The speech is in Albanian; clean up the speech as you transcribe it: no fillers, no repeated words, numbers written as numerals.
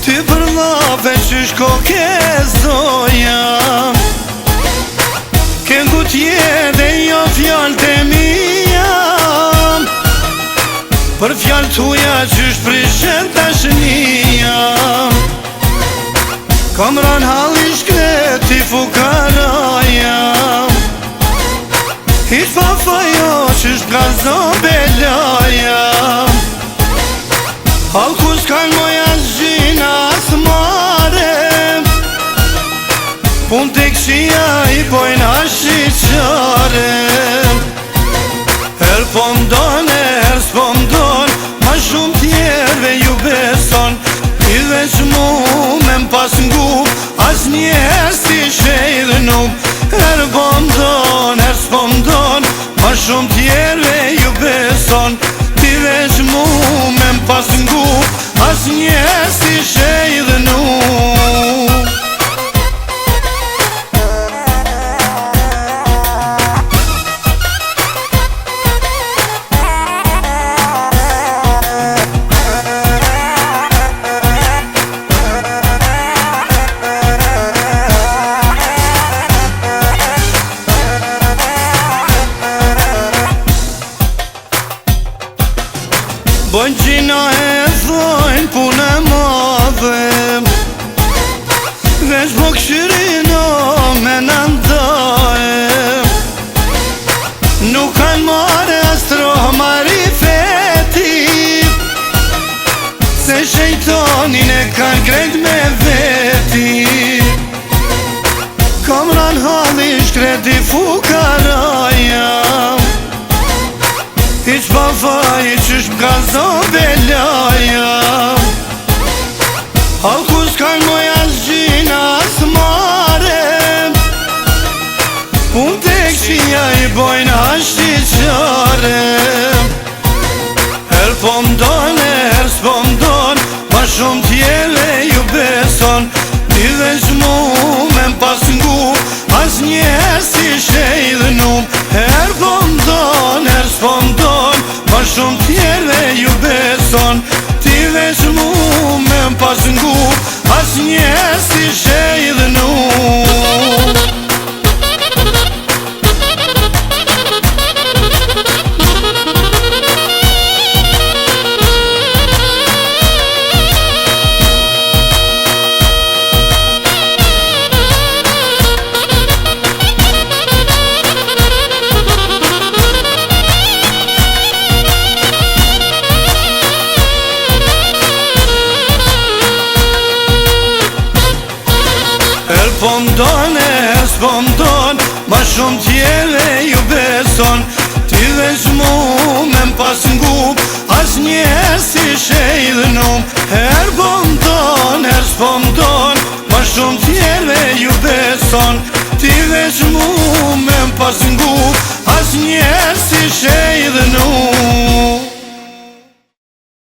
Ty për lafe qysh koke zoja, ke ngutje dhe jo fjall të mija, për fjall tuja qysh prishen tashnia. Kam ran halli shkreti fukaraja, hiq pa fajo qysh gazo belaja. Halku s'kan moja zgjina asmare, pun të këshia i bojnë ashqyqare. Her po mdon, her s'po mdon, ma shumë tjerve ju beson. I veç mu me m'pas ngup, as njerë si shejrë nuk. Her po mdon, her s'po mdon, ma shumë tjerve ju beson. Ti veç mu me m'pas ngup, as njerë si shejrë nuk. Bojnë gjina e thojnë punë e madhe, veç po këshirino me në ndajë. Nuk kanë marë astroh marifeti, se shejtonin e kanë krejt me veti. Kam ran halli shkreti fukaraja, hiq pa faj qysh m'gazo belaja. Halku s'kan moja zgjina asmare, pun të këshia i bojnë ashqyqare. Her po mdon, her s'po mdon, ma shumë tjere ju beson. Ti veç mu me m'pas ngup, as njerë si shejrë nuk. Her po mdon, her s'po mdon, ma shumë tjerve ju beson. Ti veç mu me m'pas ngup, as njerë si shejrë nuk. Her po mdon, her s'po mdon, ma shumë tjere ju beson. Ti veç mu me m'pas ngup, as njerë si shejrë nuk. Her po mdon, her s'po mdon, ma shumë tjere ju beson. Ti veç mu me m'pas ngup, as njerë si shejrë nuk.